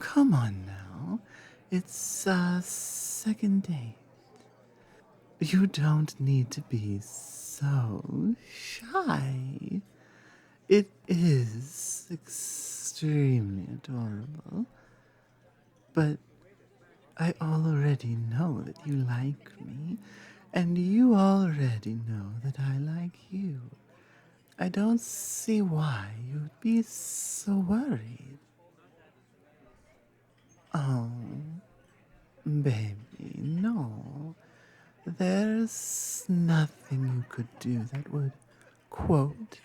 come on now. It's a second date. You don't need to be so shy. It is extremely adorable, but I already know that you like me, and you already know that I like you. I don't see why you'd be so worried. Oh, baby, no. There's nothing you could do that would, quote,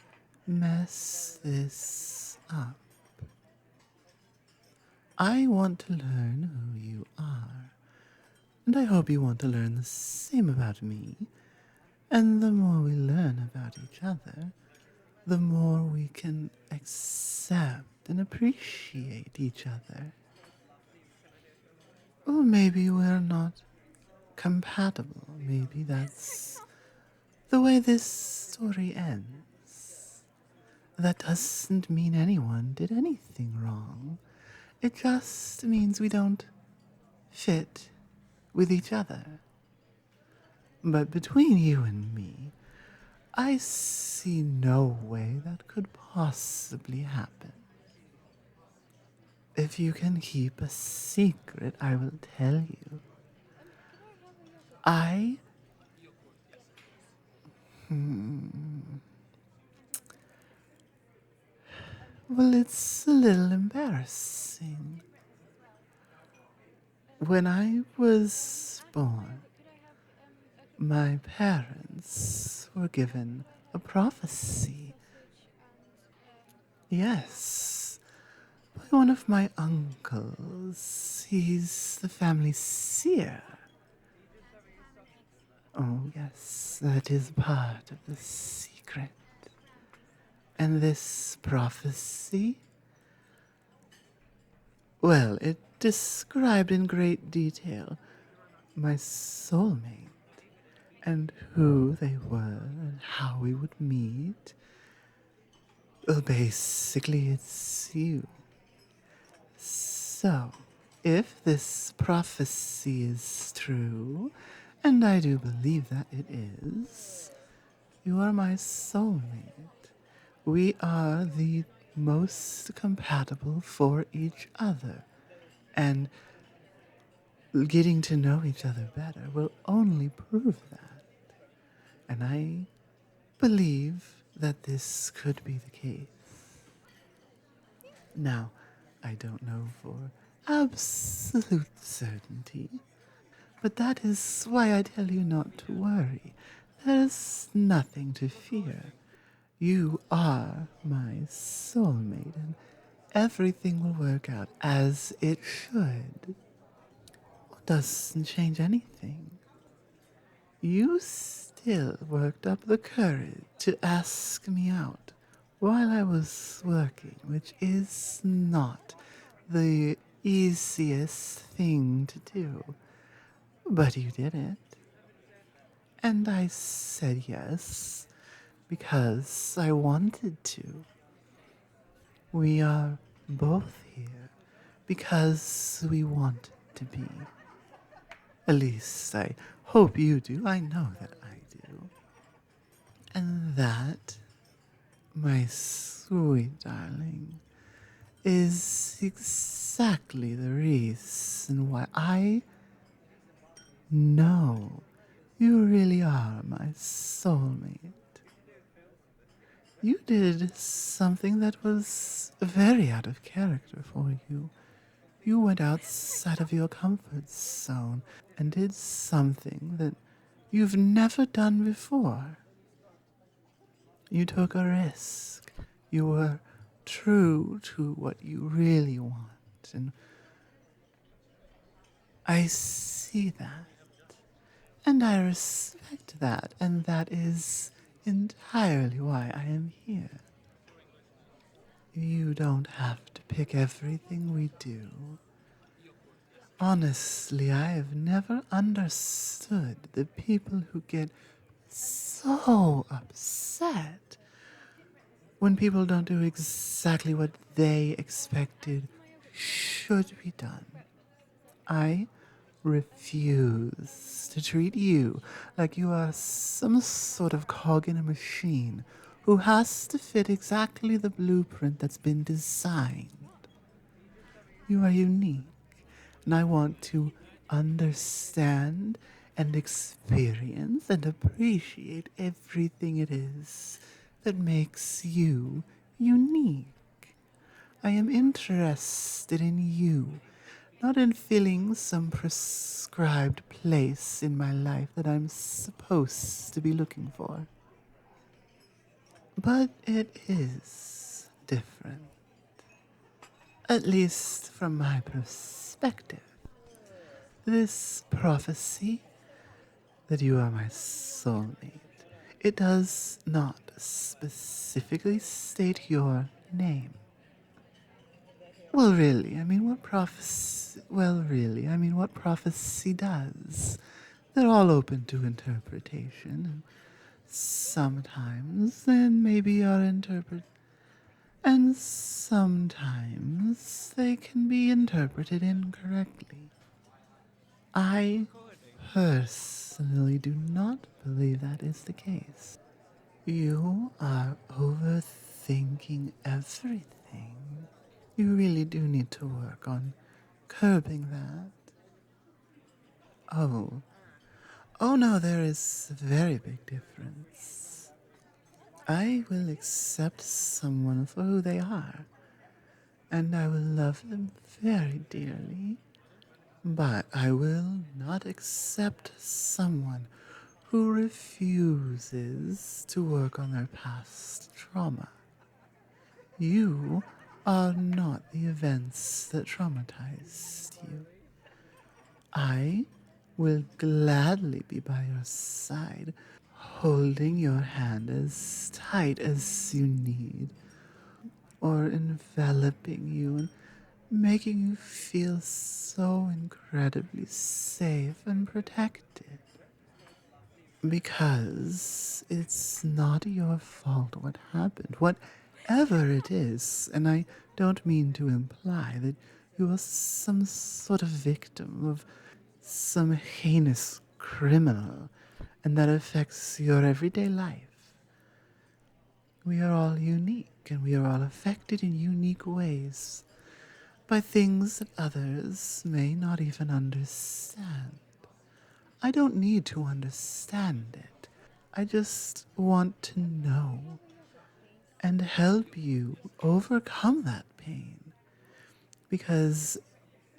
mess this up. I want to learn who you are, and I hope you want to learn the same about me. And the more we learn about each other, the more we can accept and appreciate each other. Or maybe we're not compatible. Maybe that's the way this story ends. That doesn't mean anyone did anything wrong. It just means we don't fit with each other. But between you and me, I see no way that could possibly happen. If you can keep a secret, I will tell you. I... Well, it's a little embarrassing. When I was born, my parents were given a prophecy. Yes, by one of my uncles. He's the family seer. Oh, yes, that is part of the secret. And this prophecy? Well, it described in great detail my soulmate and who they were and how we would meet. Well, basically, it's you. So, if this prophecy is true, and I do believe that it is, you are my soulmate. We are the most compatible for each other, and getting to know each other better will only prove that. And I believe that this could be the case. Now, I don't know for absolute certainty, but that is why I tell you not to worry. There's nothing to fear. You are my soulmate, and everything will work out as it should. It doesn't change anything. You still worked up the courage to ask me out while I was working, which is not the easiest thing to do. But you did it. And I said yes because I wanted to. We are both here because we want to be. At least I hope you do. I know that I do. And that, my sweet darling, is exactly the reason why I know you really are my soulmate. You did something that was very out of character for you. You went outside of your comfort zone and did something that you've never done before. You took a risk. You were true to what you really want. And I see that. And I respect that. And that is entirely why I am here. You don't have to pick everything we do. Honestly, I have never understood the people who get so upset when people don't do exactly what they expected should should be done. I refuse to treat you like you are some sort of cog in a machine who has to fit exactly the blueprint that's been designed. You are unique, and I want to understand and experience and appreciate everything it is that makes you unique. I am interested in you, not in filling some prescribed place in my life that I'm supposed to be looking for. But it is different, at least from my perspective. This prophecy that you are my soulmate, it does not specifically state your name. Well, really, I mean, what prophecy? Well, really, I mean, what prophecy does? They're all open to interpretation, and sometimes then maybe are and sometimes they can be interpreted incorrectly. I personally do not believe that is the case. You are overthinking everything. You really do need to work on curbing that. Oh. Oh no, there is a very big difference. I will accept someone for who they are, and I will love them very dearly, but I will not accept someone who refuses to work on their past trauma. You are not the events that traumatized you. I will gladly be by your side, holding your hand as tight as you need, or enveloping you and making you feel so incredibly safe and protected. Because it's not your fault what happened, whatever it is, and I don't mean to imply that you are some sort of victim of some heinous criminal and that affects your everyday life. We are all unique and we are all affected in unique ways by things that others may not even understand. I don't need to understand it. I just want to know and help you overcome that pain. Because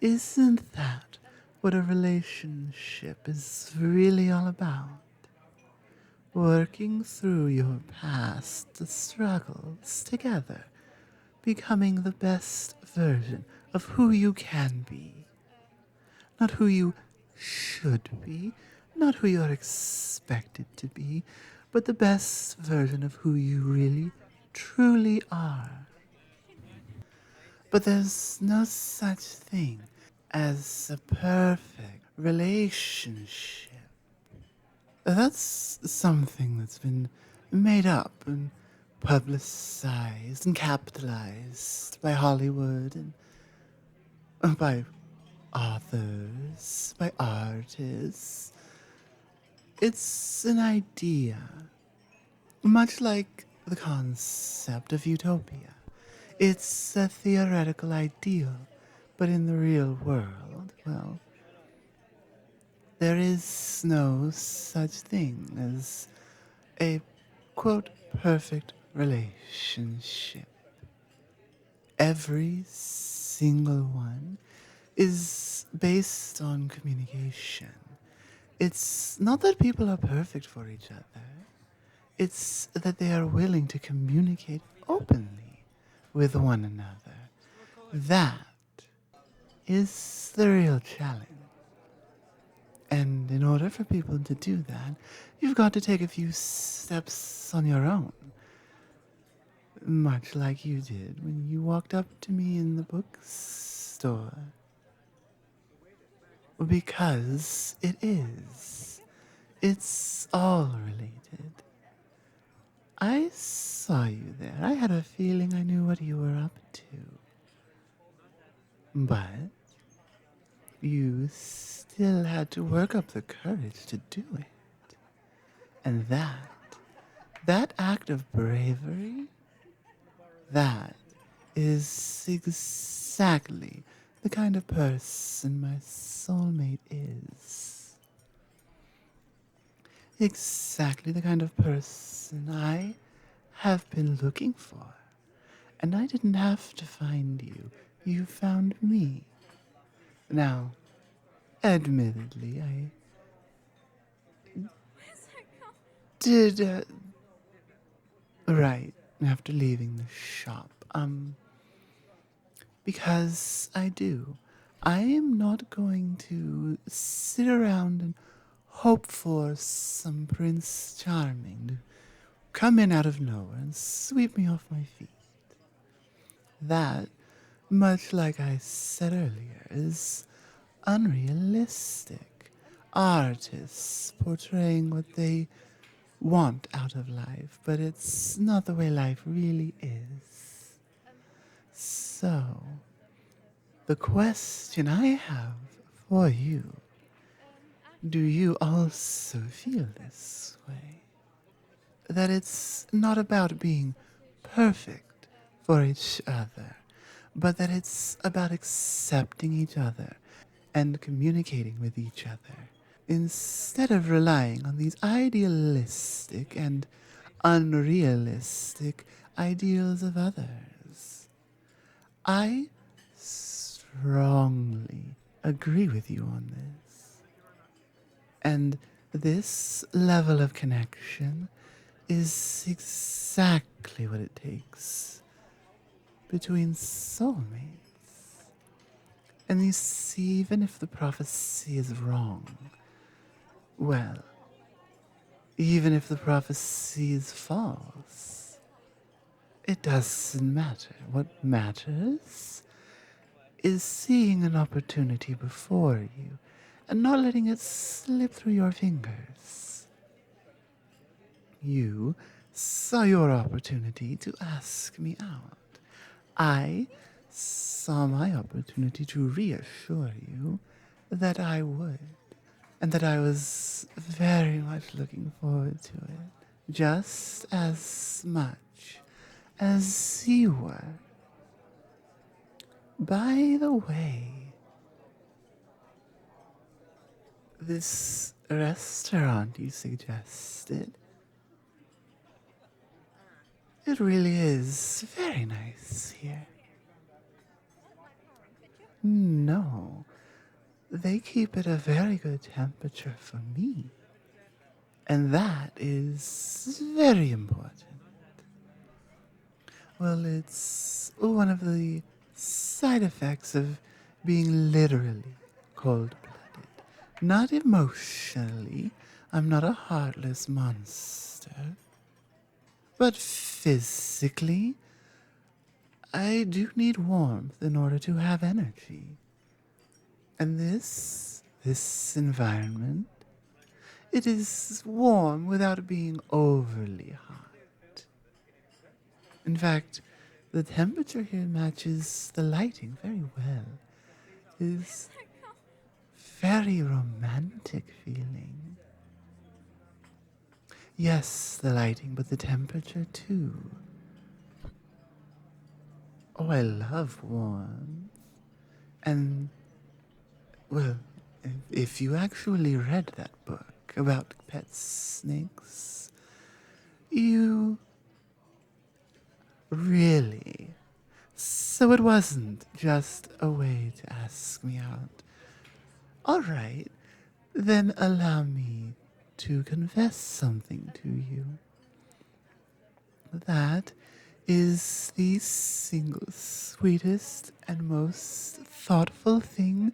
isn't that what a relationship is really all about? Working through your past struggles together, becoming the best version of who you can be. Not who you should be, not who you're expected to be, but the best version of who you really, truly are. But there's no such thing as a perfect relationship. That's something that's been made up and publicized and capitalized by Hollywood and by authors, by artists. It's an idea, much like the concept of utopia. It's a theoretical ideal, but in the real world, well, there is no such thing as a, quote, perfect relationship. Every single one is based on communication. It's not that people are perfect for each other. It's that they are willing to communicate openly with one another. That is the real challenge. And in order for people to do that, you've got to take a few steps on your own. Much like you did when you walked up to me in the bookstore. Because it is. It's all related. I saw you there. I had a feeling I knew what you were up to. But you still had to work up the courage to do it. And that act of bravery, that is exactly the kind of person my soulmate is. Exactly the kind of person I have been looking for. And I didn't have to find you. You found me. Now, admittedly, I did, right after leaving the shop. Because I do. I am not going to sit around and hope for some Prince Charming to come in out of nowhere and sweep me off my feet. That, much like I said earlier, is unrealistic. Artists portraying what they want out of life, but it's not the way life really is. So, the question I have for you, do you also feel this way? That it's not about being perfect for each other, but that it's about accepting each other and communicating with each other, instead of relying on these idealistic and unrealistic ideals of others. I strongly agree with you on this. And this level of connection is exactly what it takes between soulmates. And you see, even if the prophecy is wrong, well, even if the prophecy is false, it doesn't matter. What matters is seeing an opportunity before you and not letting it slip through your fingers. You saw your opportunity to ask me out. I saw my opportunity to reassure you that I would, and that I was very much looking forward to it, just as much as you were. By the way, this restaurant you suggested, it really is very nice here. No, they keep it a very good temperature for me. And that is very important. Well, it's one of the side effects of being literally cold blooded. Not emotionally, I'm not a heartless monster. But physically, I do need warmth in order to have energy. And this environment, it is warm without being overly hot. In fact, the temperature here matches the lighting very well. It is very romantic feeling. Yes, the lighting, but the temperature too. Oh, I love warmth. And, well, if you actually read that book about pet snakes, you really. So it wasn't just a way to ask me out. All right, then allow me to confess something to you. That is the single sweetest and most thoughtful thing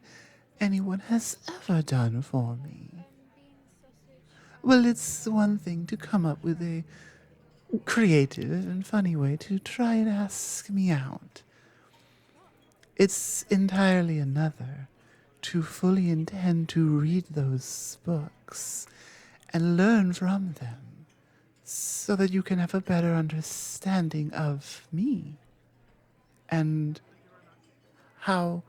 anyone has ever done for me. Well, it's one thing to come up with a creative and funny way to try and ask me out. It's entirely another to fully intend to read those books and learn from them so that you can have a better understanding of me and how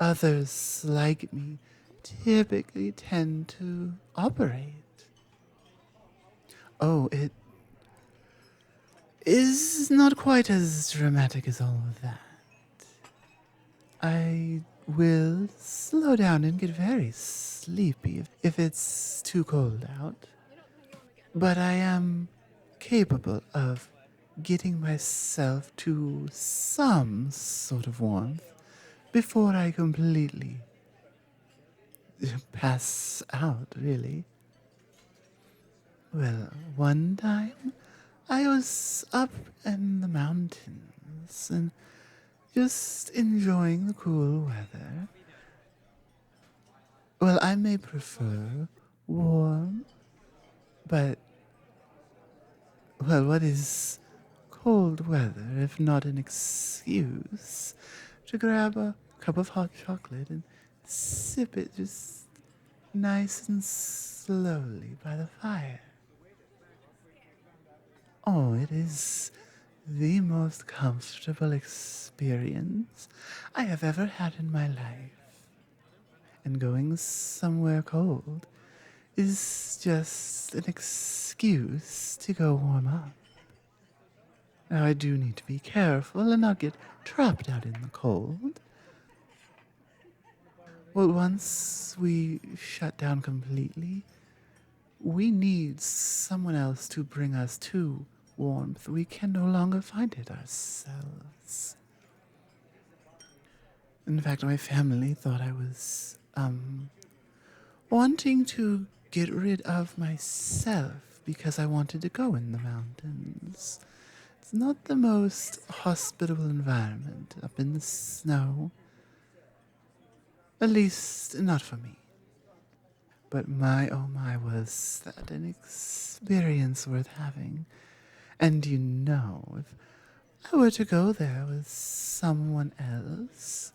others like me typically tend to operate. Oh, it is not quite as dramatic as all of that. I will slow down and get very sleepy if it's too cold out. But I am capable of getting myself to some sort of warmth before I completely pass out, really. Well, one time I was up in the mountains and just enjoying the cool weather. Well, I may prefer warm, but, well, what is cold weather if not an excuse to grab a cup of hot chocolate and sip it just nice and slowly by the fire? Oh, it is the most comfortable experience I have ever had in my life. And going somewhere cold is just an excuse to go warm up. Now, I do need to be careful and not get trapped out in the cold. Well, once we shut down completely, we need someone else to bring us to warmth. We can no longer find it ourselves. In fact, my family thought I was, wanting to get rid of myself because I wanted to go in the mountains. It's not the most hospitable environment up in the snow. At least, not for me. But my, oh my, was that an experience worth having. And you know, if I were to go there with someone else,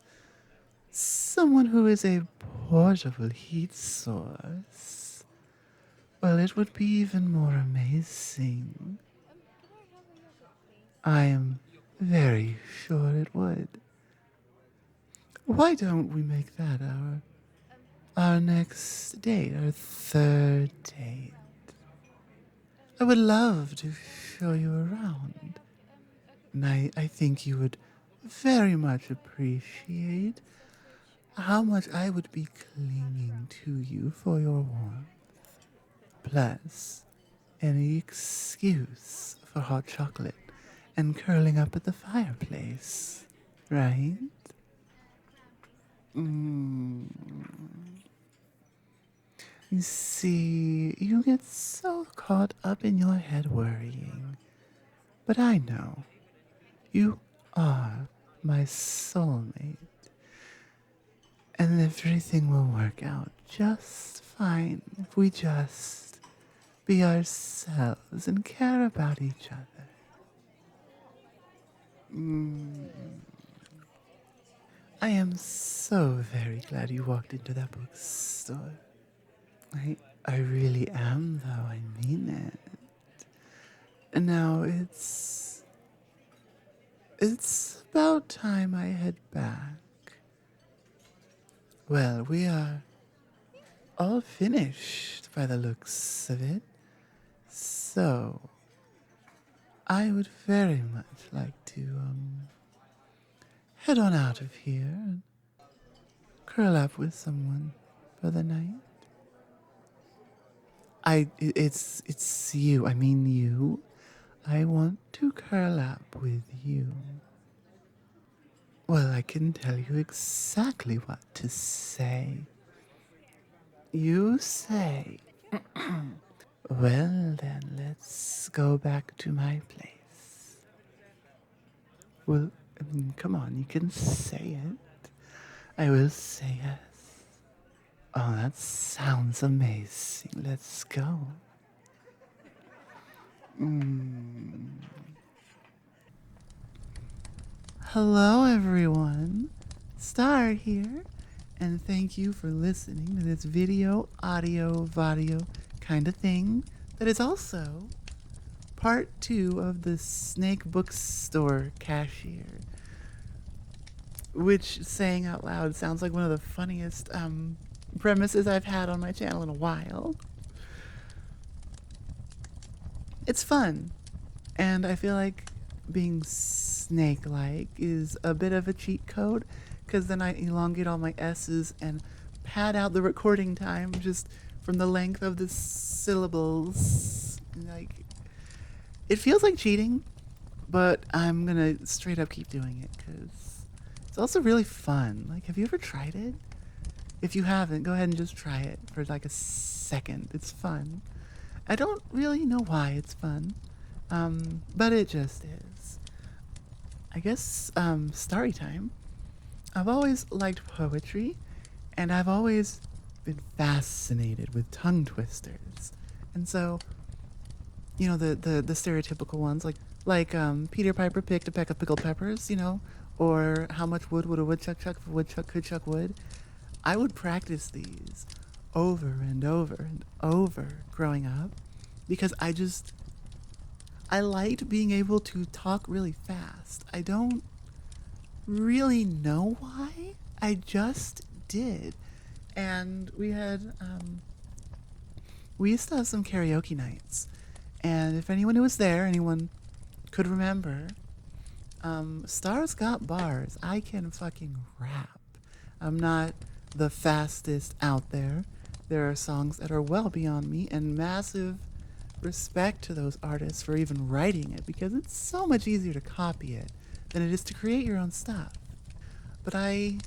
someone who is a portable heat source, well, it would be even more amazing. I am very sure it would. Why don't we make that our next date, our third date? I would love to show you around. And I think you would very much appreciate how much I would be clinging to you for your warmth. Plus, any excuse for hot chocolate and curling up at the fireplace, right? You see, you get so caught up in your head worrying. But I know. You are my soulmate. And everything will work out just fine if we just be ourselves and care about each other. I am so very glad you walked into that bookstore. I really am, though. I mean it. And now it's about time I head back. Well, we are all finished by the looks of it. So, I would very much like to, head on out of here and curl up with someone for the night. It's you. I mean you. I want to curl up with you. Well, I can tell you exactly what to say. You say, well then, let's go back to my place. Well, I mean, come on, you can say it. I will say yes. Oh, that sounds amazing. Let's go. Hello, everyone. Star here, and thank you for listening to this video, audio, vadio kind of thing that is also part 2 of the Snake Bookstore Cashier. which, saying out loud, sounds like one of the funniest premises I've had on my channel in a while. It's fun, and I feel like being snake-like is a bit of a cheat code, because then I elongate all my S's and pad out the recording time just from the length of the syllables. Like, it feels like cheating, but I'm gonna straight up keep doing it because it's also really fun. Like, have you ever tried it? If you haven't, go ahead and just try it for like a second. It's fun. I don't really know why it's fun, but it just is. I guess story time. I've always liked poetry, and I've always been fascinated with tongue twisters. And so, you know, the stereotypical ones like Peter Piper picked a peck of pickled peppers, you know, or how much wood would a woodchuck chuck if a woodchuck could chuck wood. I would practice these over and over and over growing up because I liked being able to talk really fast. I don't really know why. I just did. And we used to have some karaoke nights. And if anyone who was there, anyone could remember, Stars Got Bars. I can fucking rap. I'm not the fastest out there. There are songs that are well beyond me, and massive respect to those artists for even writing it, because it's so much easier to copy it than it is to create your own stuff. But I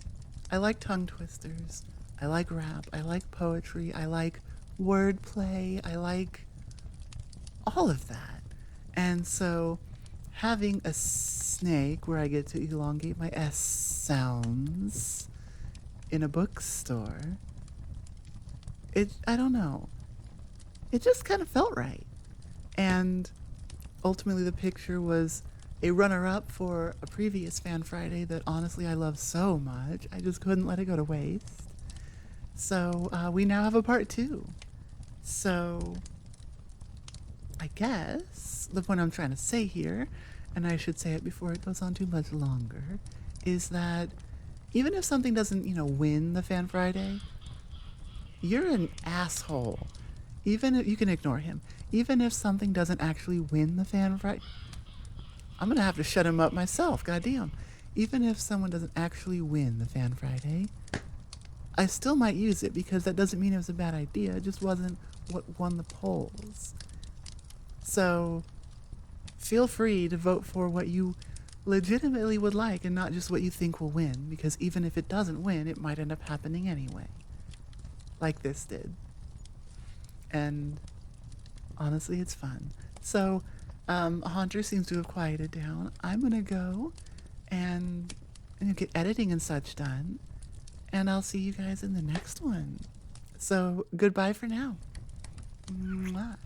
like tongue twisters. I like rap. I like poetry. I like wordplay. I like all of that. And so having a snake where I get to elongate my S sounds in a bookstore, I don't know. It just kind of felt right. And ultimately the picture was a runner-up for a previous Fan Friday that honestly I love so much. I just couldn't let it go to waste. So we now have a part 2. So I guess the point I'm trying to say here, and I should say it before it goes on too much longer, is that even if something doesn't, you know, win the Fan Friday, you're an asshole. Even if you can ignore him. Even if something doesn't actually win the Fan Friday, I'm gonna have to shut him up myself, goddamn. Even if someone doesn't actually win the Fan Friday, I still might use it because that doesn't mean it was a bad idea. It just wasn't what won the polls. So feel free to vote for what you legitimately would like and not just what you think will win, because even if it doesn't win, it might end up happening anyway. Like this did. And honestly, it's fun. So, Haunter seems to have quieted down. I'm gonna go and get editing and such done. And I'll see you guys in the next one. So, goodbye for now. Mwah.